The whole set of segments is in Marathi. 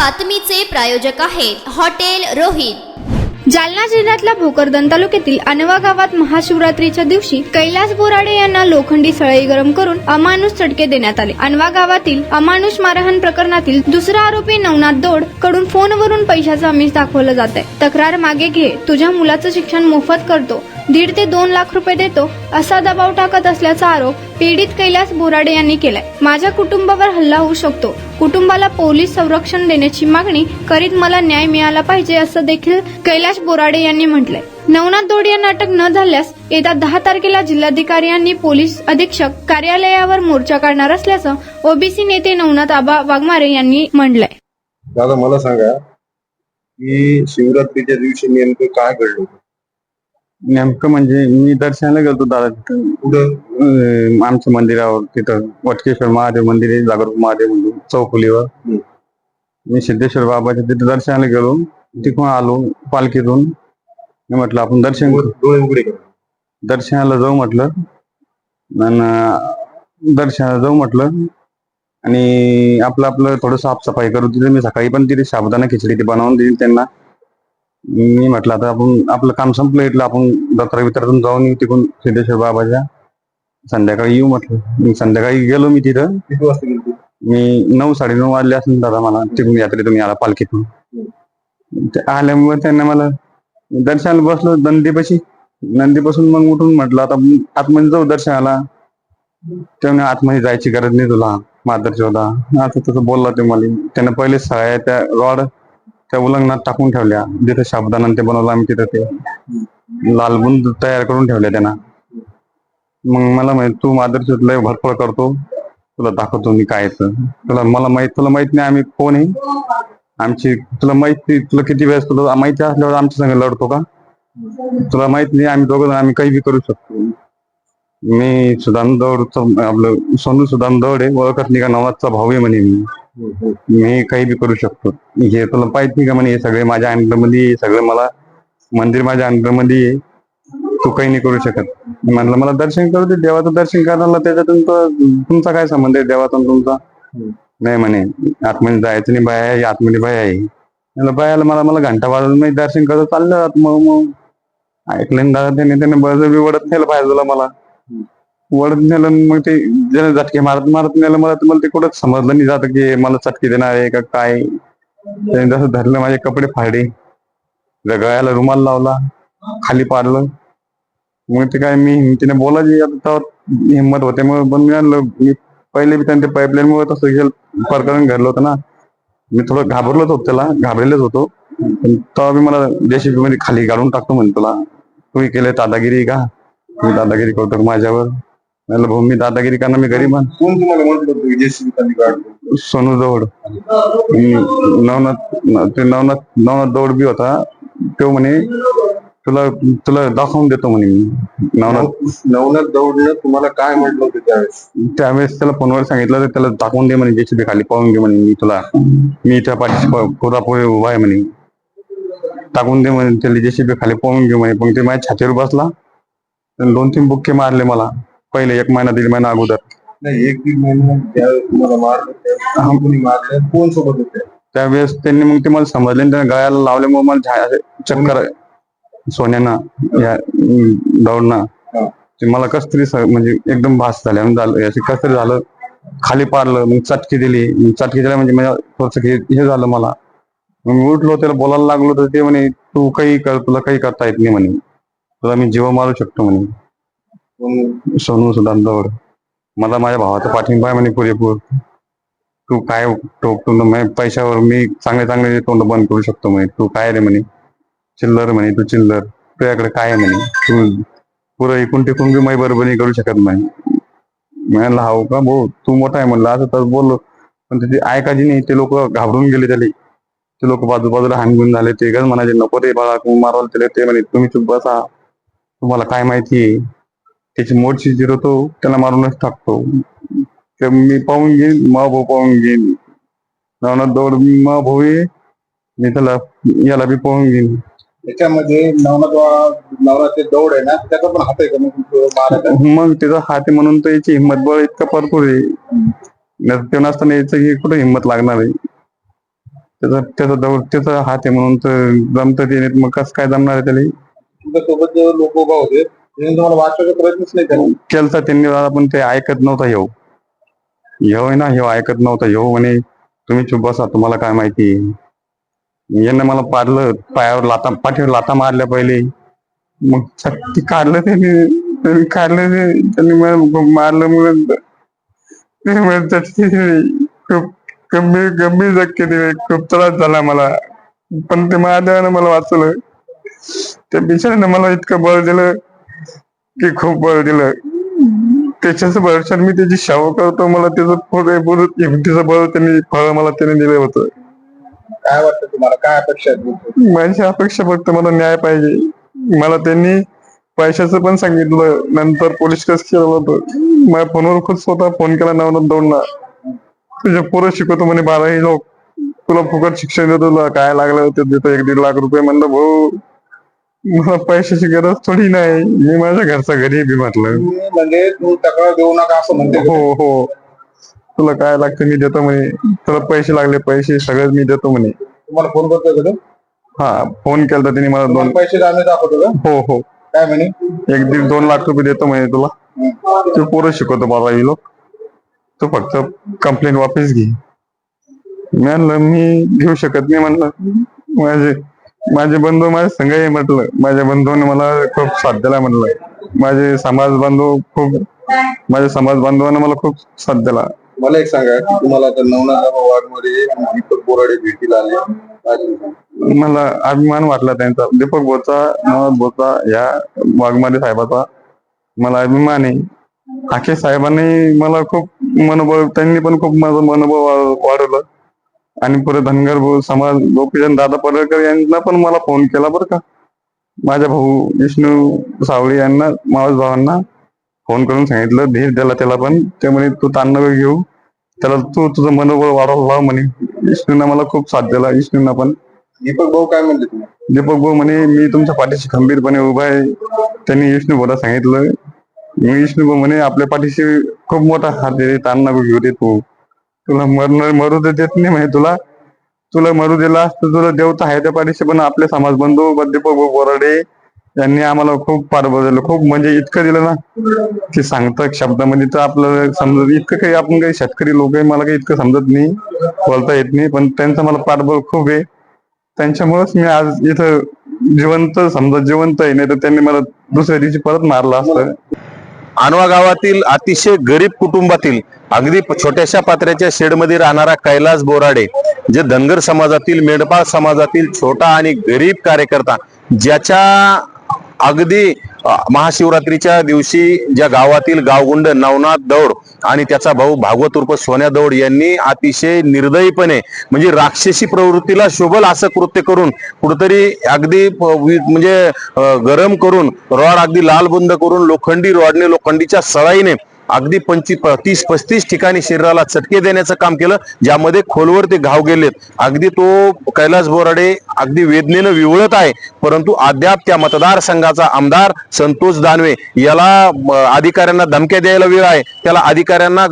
बातमीचे प्रायोजक आहेत हॉटेल रोहित। जालना जिल्ह्यातल्या भोकरदन तालुक्यातील अनवा गावात महाशिवरात्रीच्या दिवशी कैलास बोराडे यांना लोखंडी सळई गरम करून अमानुष चटके देण्यात आले। अनवा गावातील अमानुष मारहाण प्रकरणातील दुसरा आरोपी नवनाथ दौड कडून फोनवरून पैशाचं आमिष दाखवलं जात आहे। तक्रार मागे घे, तुझ्या मुलाचं शिक्षण मोफत करतो, 1.5 ते 2 लाख रुपये देतो असा दबाव टाकत असल्याचा आरोप पीडित कैलास बोराडे यांनी केलाय। माझ्या कुटुंबावर हल्ला होऊ शकतो, कुटुंबाला पोलीस संरक्षण देण्याची मागणी करीत मला न्याय मिळाला पाहिजे असं देखील कैलास बोराडे यांनी म्हटलंय। नवनाथ दौड यांना अटक न झाल्यास येत्या 10 तारखेला जिल्हाधिकारी यांनी पोलीस अधीक्षक कार्यालयावर मोर्चा काढणार असल्याचं ओबीसी नेते नवनाथ आबा वाघमारे यांनी म्हटलंय। दादा मला सांगा की शिवरात्रीच्या दिवशी नेमकं काय घडलं? नेमकं म्हणजे मी दर्शनाला गेलो दादा तिथं कुठं? आमच्या मंदिरावर, तिथं वटकेश्वर महादेव मंदिर आहे, जागरूक महादेव मंदिर चौफुलीवर। मी सिद्धेश्वर बाबाच्या तिथे दर्शनाला गेलो, तिथून आलो पालखीतून। मी म्हटलं आपण दर्शन डोळे उघडे करा, दर्शनाला जाऊ म्हटलं, दर्शनाला जाऊ म्हटलं आणि आपलं थोडं साफसफाई करू। तिथे मी सकाळी पण तिथे साबुदाणा खिचडी ती बनवून दिली त्यांना। मी म्हटलं आता आपण आपलं काम संपलं, इथलं आपण दत्रा वितरातून जाऊन येऊ तिकडून सिद्धेश्वर बाबाच्या, संध्याकाळी येऊ म्हटलं। मी संध्याकाळी गेलो, मी तिथं किती वाजता गेली? मी 9-9:30 वाजले असेल दादा मला तिकडून यात्रेतून आला पालखीतून। आल्यामुळे त्यांना मला दर्शनाला बसलो नंदीपासून मग उठून म्हटलं आता आतमध्ये जाऊ दर्शनाला। तेव्हा आतमध्ये जायची गरज नाही तुला, मादरची होता आता तसं बोलला ते मला। त्यानं पहिले सगळ्या त्या रॉड त्या उलंगणात टाकून ठेवल्या, जिथे साबुदाणा ते बनवलं आम्ही तिथं ते लालबुंद तयार करून ठेवल्या त्यांना। मग मला माहित तू मादरची लय भरपळ करतो, तुला दाखवतो मी काय येतं तुला। तुला माहित नाही आम्ही कोण आहे आमची, तुला माहिती, तुला किती वेळेस तुला माहिती असल्यावर आमच्या संग लढतो का? तुला माहित नाही आम्ही दोघं आम्ही काही बी करू शकतो। मी सुदाम दौडचं आपलं सोनू सुदाम दौड आहे, ओळखत नाही का, नवाजचा भाऊ आहे म्हणे मी काही बी करू शकतो। हे तुला पाहिजे नाही का म्हणे, हे सगळे माझ्या अंडरमध्ये, सगळं मला मंदिर माझ्या अंडरमध्ये आहे, तू काही नाही करू शकत। म्हटलं मला दर्शन करू दे, देवाचं दर्शन करायला त्याच्यातून तुमचा काय संबंध आहे देवाचा तुमचा? नाही म्हणे आतमध्ये जायचं नाही, बाया आहे आतमध्ये, बाया आहे। म्हटलं बायाला मला घंटा वाजून मी दर्शन करत चाललं, मग ऐकलं दादा त्याने बळजबरी वडत नेलं पाहिजे मला, वडत नेलं। मग ते ज्याने झटके मारत नेलं मला, तर मला ते कुठंच समजलं नाही जात की मला चटके देणार आहे का काय। त्याने जसं धरलं माझे कपडे फाडले, गळ्याला रुमाल लावला, खाली पाडलं। मग ते काय मी हिमतीने बोलायची आता हिंमत होते, मग पण मी पहिले बी त्यांच्या पाईपलाईन मुळे तसं प्रकरण घडलं होतं ना, मी थोडं घाबरलेलोच होतो। तेव्हा बी मला जेसीबी मध्ये खाली काढून टाकतो म्हणे, तुला तुम्ही केले दादागिरी का? मी दादागिरी करतो माझ्यावर? म्हणलं भाऊ मी दादागिरी करणार, मी गरीब आहे। कोण तुम्हाला म्हटलं होतं जेसीबी खाली काढतो? सोनू दौड, नवनाथ दौड बी होता। तो म्हणे तुला दाखवून देतो म्हणे मी। नवनाथ दौडने तुम्हाला काय म्हटलं होतं त्यावेळेस त्याला फोनवर सांगितलं, त्याला दाखवून दे म्हणे, जेसीबी खाली पाहून घे म्हणे, मी त्या पाठीशी पुरापुरी उभा आहे म्हणे, टाकून दे म्हणे त्याला जेसीबी खाली पाहून घे म्हणे। पण ते माझ्या छातीवर बसला, 2-3 बुक्के मारले मला पहिले, 1 महिना 1.5 महिना अगोदर। नाही, 1-1.5 महिना तुम्हाला मारलं, कोण सोबत होते त्यावेळेस? त्यांनी मग ते मला समजले, त्याने गळ्याला लावल्यामुळे मला चक्कर, सोन्याना या दौडना ते मला कस तरी म्हणजे एकदम भास झाल्या, कस तरी झालं, खाली पाडलं, मग चटकी दिली। चटकी दिल्या म्हणजे थोडस हे झालं मला। मग मी उठलो, त्याला बोलायला लागलो, तर ते म्हणे तू काही कर, तुला काही करता येत नाही म्हणे, तुला मी जीव मारू शकतो म्हणे। सोनू सुदाम दौड, मला माझ्या भावाचा पाठिंबा आहे म्हणे पुरेपूर, तू काय टोकतो पैशावर, मी चांगले तोंड बंद करू शकतो म्हणे, तू काय रे म्हणे चिल्लर म्हणे, तू चिल्लर, तुझ्याकडे काय म्हणे, तू पुरं एकूण टिकून बी माई बरोबरी करू शकत नाही। म्हणाला हाव का भाऊ, तू मोठा आहे म्हणलं, असं तर बोललो। पण तिथे ऐकायची नाही, ते लोक घाबरून गेले त्याला, ते लोक बाजूबाजूला हानगुन झाले, ते गज म्हणायचे नको रे बाळा मारवाल त्याला, ते म्हणे तुम्ही चुप बसा, तुम्हाला काय माहितीये, त्याची मोडशी जिरवतो त्याला मारूनच टाकतो। ते मी पाहून घेईन, मा भाऊ पाहून घेईन, नवनाथ दौड मा भाऊ आहे, मी त्याला याला बी पाहून घेईन। त्याच्यामध्ये नवनाथ दौड आहे ना, त्याचा पण हात आहे का? मग त्याचा हात आहे म्हणून तर याची हिंमत बळ इतका भरपूर आहे, ते नसताना याची कुठे हिंमत लागणार आहे? त्याचा हात आहे म्हणून तर जमतं ते, नाही मग कसं काय जमणार आहे त्याला. तुमच्या सोबत जे लोक उभा होते त्यांनी तुम्हाला वाचवायचा प्रयत्नच नाही केला. केलता त्यांनी दादा, पण ते ऐकत नव्हता. ह्यो आहे ना, ह्यो ऐकत नव्हता. ह्यो म्हणे तुम्ही चुप बसा, तुम्हाला काय माहिती. यानं मला पाडलं, पायावर पाठीवर लाथा मारल्या पहिले. मग ते काढलं त्यांनी मारलं. मग खूप गंभीर जखमी दिले, खूप त्रास झाला मला. पण ते महादेवानं मला वाचवलं. त्या बिचाऱ्यानं मला इतकं बळ दिलं की खूप बळ दिलं. त्याच्याच भरवशावर मी त्याची सेवा करतो. मला त्याचं बळ फळ मला त्याने दिलं होतं. काय वाटतं तुम्हाला, काय अपेक्षा आहेत? माझी अपेक्षा फक्त मला न्याय पाहिजे. मला त्यांनी पैशाचं पण सांगितलं, नंतर पोलीस केस केलं होतं. माझ्या फोनवर खूप स्वतः फोन केला नवनाथ दौडला, तुझे पोरं शिकवतो म्हणे 12वी लोक, तुला फुकट शिक्षण देतो, तुला काय लागलं ते देतो 1-1.5 लाख रुपये. म्हणलं भाऊ मला पैशाची गरज थोडी नाही, मी माझ्या घरचा गरीब म्हटलं. म्हणजे तू तक्रार देऊ नका असं म्हणते? हो, तुला काय लागतं मी देतो म्हणे, तुला पैसे लागले पैसे सगळं मी देतो म्हणे. तुम्हाला फोन करतोय का? हा, फोन केला त्यांनी मला. 2 पैसे आम्ही दाखवतो का? हो. काय म्हणे? 1-2 लाख रुपये देतो म्हणे तुला, तू पोरं शिकवतो 12वी लोक, तू फक्त कंप्लेंट वापस घे. म्हणलं मी घेऊ शकत नाही. म्हणलं माझे बंधू माझ्या संघ आहे म्हटलं. माझ्या बंधूने मला खूप साथ दिला म्हटलं. माझ्या समाज बांधवांना मला खूप साथ दिला. मला एक सांगा, तुम्हाला आता नवनाथ वाघमारे आणि दीपक बोराडे भेटीला आले, मला अभिमान वाटला त्यांचा, दीपक बोचा, नवनाथ बोचा, या वाघमारे साहेबाचा मला अभिमान आहे. आखे साहेबांनी मला खूप मनोबळ, त्यांनी पण खूप माझं मनोबळ वाढवलं. आणि पुढे धनगर समाज गोपीचंद दादा पडळकर यांना पण मला फोन केला बरं का. माझ्या भाऊ विष्णू सावळी यांना, मावस भावांना फोन करून सांगितलं, धीर दिला त्याला पण. ते म्हणे तू ताण नको घेऊ, त्याला तू तुझं मनोबळ वाढवला म्हणे. विष्णूंना मला खूप साथ दिला, विष्णूंना पण. दीपक भाऊ काय म्हणले तुम्ही? दीपक भाऊ म्हणे मी तुमच्या पाठीशी खंबीरपणे उभा आहे. त्यांनी विष्णू भाऊला सांगितलं. विष्णू भाऊ म्हणे आपल्या पाठीशी खूप मोठा हात आहे, ताण नको घेऊ दे, तुला मरू देत नाही म्हणे. तुला मरू दिला असतं, तुला देवता आहे त्या पाठीशी. पण आपले समाज बंधू दीपक भाऊ बोराडे यांनी आम्हाला खूप पाठबळ दिलं, खूप म्हणजे इतकं दिलं ना की सांगता शब्दामध्ये तर आपल्याला समजत. इतकं काही आपण काही शेतकरी लोक आहे, मला काही इतकं समजत नाही, बोलता येत नाही. पण त्यांचं मला पाठबळ खूप आहे. त्यांच्यामुळेच मी आज इथं जिवंत आहे, नाही तर त्यांनी मला दुसऱ्या दिवशी परत मारलं असतं. आणवा गावातील अतिशय गरीब कुटुंबातील अगदी छोट्याशा पात्र्याच्या शेडमध्ये राहणारा कैलास बोराडे, जे धनगर समाजातील, मेंढपाळ समाजातील छोटा आणि गरीब कार्यकर्ता, ज्याच्या अगदी महाशिवरात्रीच्या दिवशी ज्या गावातील गावगुंड नवनाथ दौड आणि त्याचा भाऊ भागवत उर्फ सोन्या दौड यांनी अतिशय निर्दयीपणे, म्हणजे राक्षसी प्रवृत्तीला शोभल असं कृत्य करून कुठेतरी अगदी म्हणजे गरम करून रॉड अगदी लाल बुंद करून लोखंडी रॉडने, लोखंडीच्या सळाईने अगदी 30-35 ठिकाणी शरीराला चटके देण्याचं काम केलं, ज्यामध्ये खोलवर ते घाव गेलेत. अगदी तो कैलास बोराडे अगदी वेदनेनं विवळत आहे. परंतु अद्याप त्या मतदारसंघाचा आमदार संतोष दानवे याला अधिकाऱ्यांना धमक्या द्यायला वेळ आहे, त्याला अधिकाऱ्यांना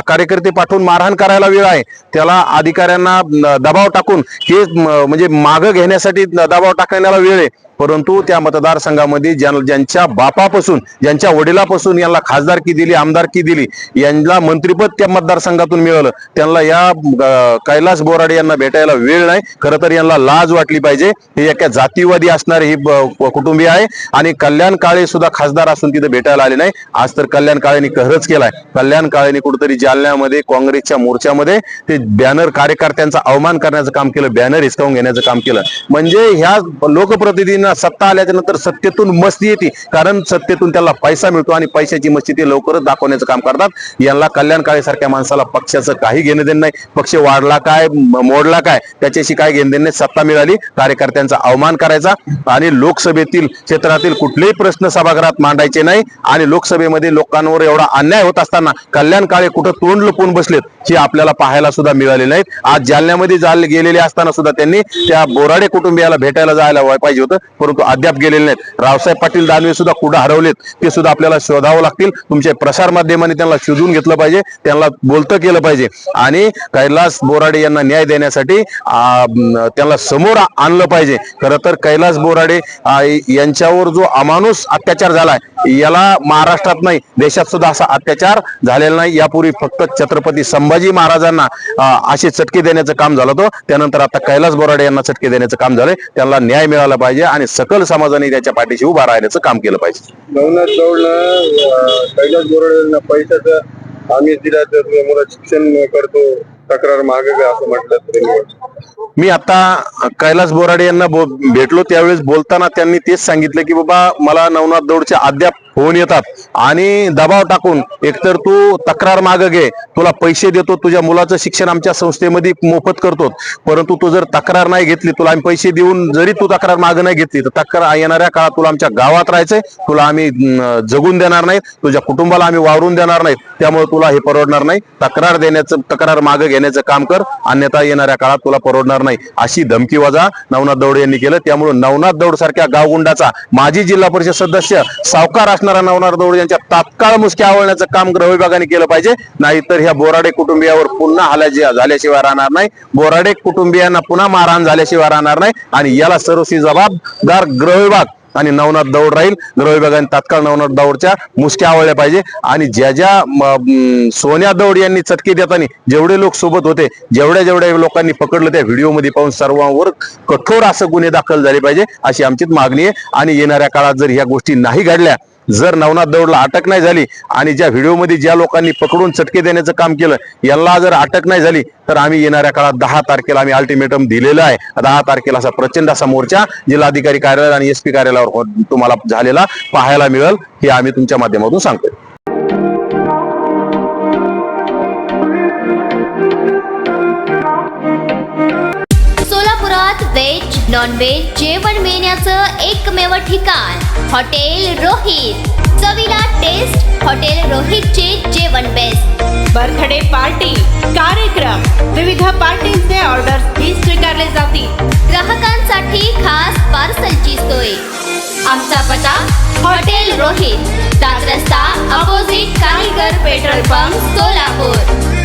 कार्यकर्ते पाठवून मारहाण करायला वेळ आहे, त्याला अधिकाऱ्यांना दबाव टाकून हे म्हणजे मागं घेण्यासाठी दबाव टाकण्याला वेळ आहे. परंतु त्या मतदारसंघामध्ये ज्यांच्या बापापासून, ज्यांच्या वडिलापासून यांना खासदारकी दिली, आमदारकी दिली, यांना मंत्रिपद त्या मतदारसंघातून मिळालं, त्यांना या कैलास बोराडे यांना भेटायला वेळ नाही. खरं तर यांना लाज वाटली पाहिजे. हे एका जातीवादी असणारे ही कुटुंबीय आहे. आणि कल्याण काळे सुद्धा खासदार असून तिथे भेटायला आले नाही. आज तर कल्याण काळेंनी कहरच केलाय. कल्याण काळेंनी कुठेतरी जालन्यामध्ये काँग्रेसच्या मोर्चामध्ये ते बॅनर, कार्यकर्त्यांचा अवमान करण्याचं काम केलं, बॅनर हिसकावून घेण्याचं काम केलं. म्हणजे ह्या लोकप्रतिनिधींना सत्ता आल्याच्या नंतर सत्तेतून मस्ती येते, कारण सत्तेतून त्याला पैसा मिळतो आणि पैशाची मस्ती ते लवकरच दाखवण्याचं काम करतात. यांना कल्याण काळे सारख्या माणसाला पक्षाचं काही घेणं देणं नाही. पक्ष वाढला काय, मोडला काय, त्याच्याशी काय घेणं देणं नाही. सत्ता मिळाली, कार्यकर्त्यांचा अवमान करायचा आणि लोकसभेतील क्षेत्रातील कुठलेही प्रश्न सभागृहात मांडायचे नाही. आणि लोकसभेमध्ये लोकांवर एवढा अन्याय होत असताना कल्याण काळे कुठं तोंड लपवून बसलेत हे आपल्याला पाहायला सुद्धा मिळाले नाहीत. आज जालन्यामध्ये गेलेले असताना सुद्धा त्यांनी त्या बोराडे कुटुंबियाला भेटायला जायला पाहिजे होतं. परंतु अद्याप गेलेले नाहीत. रावसाहेब पाटील दानवे सुद्धा कुठं हरवलेत ते सुद्धा आपल्याला शोधावं लागतील. तुमच्या प्रसार माध्यमांनी त्यांना शोधून घेतलं पाहिजे, त्यांना बोलतं केलं पाहिजे आणि कैलास बोराडे यांना न्याय देण्यासाठी त्यांना समोर आणलं पाहिजे. खरं तर कैलास बोराडे यांच्यावर जो अमानुष अत्याचार झालाय याला महाराष्ट्रात नाही देशात सुद्धा असा अत्याचार झालेला नाही. यापूर्वी फक्त छत्रपती संभाजी महाराजांना असे चटके देण्याचं काम झालं होतं, त्यानंतर आता कैलास बोराडे यांना चटके देण्याचं काम झालंय. त्यांना न्याय मिळाला पाहिजे आणि सकल समाजाने त्याच्या पाठीशी उभा राहण्याचं काम केलं पाहिजे. नवनाथ दौडनं कैलास बोराडेंना पैशाचं आम्ही दिला तर मुलं शिक्षण करतो तक्रार मागे घ्या असं म्हटलं तरी मी आता कैलास बोराडे यांना भेटलो त्यावेळेस बोलताना त्यांनी तेच सांगितलं की बाबा मला नवनाथ दौडचे अद्याप फोन येतात आणि दबाव टाकून एकतर तू तक्रार मागे घे, तुला पैसे देतो, तुझ्या मुलाचं शिक्षण आमच्या संस्थेमध्ये मोफत करतो, परंतु तू जर तक्रार नाही घेतली, तुला आम्ही पैसे देऊन जरी तू तक्रार मागे नाही घेतली तर तक्रार येणाऱ्या काळात तुला आमच्या गावात राहायचंय, तुला आम्ही जगून देणार नाही, तुझ्या कुटुंबाला आम्ही वावरून देणार नाही, त्यामुळे तुला हे परवडणार नाही. तक्रार मागे घेण्याचं काम कर, अन्यथा येणाऱ्या काळात तुला परवडणार नाही अशी धमकी वजा नवनाथ दौड यांनी केलं. त्यामुळे नवनाथ दौड सारख्या गावगुंडाचा माजी जिल्हा परिषद सदस्य सावकार असणारा नवनाथ दौड यांच्या तात्काळ मुसक्या आवळण्याचं काम गृह विभागाने केलं पाहिजे. नाहीतर ह्या बोराडे कुटुंबियावर पुन्हा हल्ला झाल्याशिवाय राहणार नाही, बोराडे कुटुंबियांना पुन्हा मारहाण झाल्याशिवाय राहणार नाही आणि याला सर्वस्वी जबाबदार गृह विभाग आणि नवनाथ दौड राहील. गृह विभागाने तात्काळ नवनाथ दौडच्या मुसक्या आवळल्या पाहिजे आणि ज्या सोनिया दौड यांनी चटके देताना जेवढे लोक सोबत होते, जेवढ्या लोकांनी पकडलं त्या व्हिडिओमध्ये पाहून सर्वांवर कठोर असं गुन्हे दाखल झाले पाहिजे अशी आमची मागणी आहे. आणि येणाऱ्या काळात जर ह्या गोष्टी नाही घडल्या, जर नवनाथ दौडला अटक नाही झाली आणि ज्या व्हिडिओमध्ये ज्या लोकांनी पकडून चटके देण्याचं काम केलं याला जर अटक नाही झाली तर आम्ही येणाऱ्या काळात 10 तारखेला आम्ही अल्टिमेटम दिलेलं आहे. 10 तारखेला असा प्रचंड असा मोर्चा जिल्हाधिकारी कार्यालय आणि SP कार्यालयावर तुम्हाला झालेला पाहायला मिळेल हे आम्ही तुमच्या माध्यमातून सांगतोय. सोलापुरात व्हेज नॉन व्हेज जेवण मिळण्याचं एकमेव ठिकाण हॉटेल रोहित. चवीला टेस्ट हॉटेल रोहितचे जेवण बेस्ट. बर्थडे पार्टी, कार्यक्रम, विविध पार्टींचे ऑर्डर्स ही स्वीकारले जातील. ग्राहकांसाठी खास पार्सलची सोय. आमचा पत्ता हॉटेल रोहित, 7 रस्ता अपोजिट कारीगर पेट्रोल पंप, सोलापूर.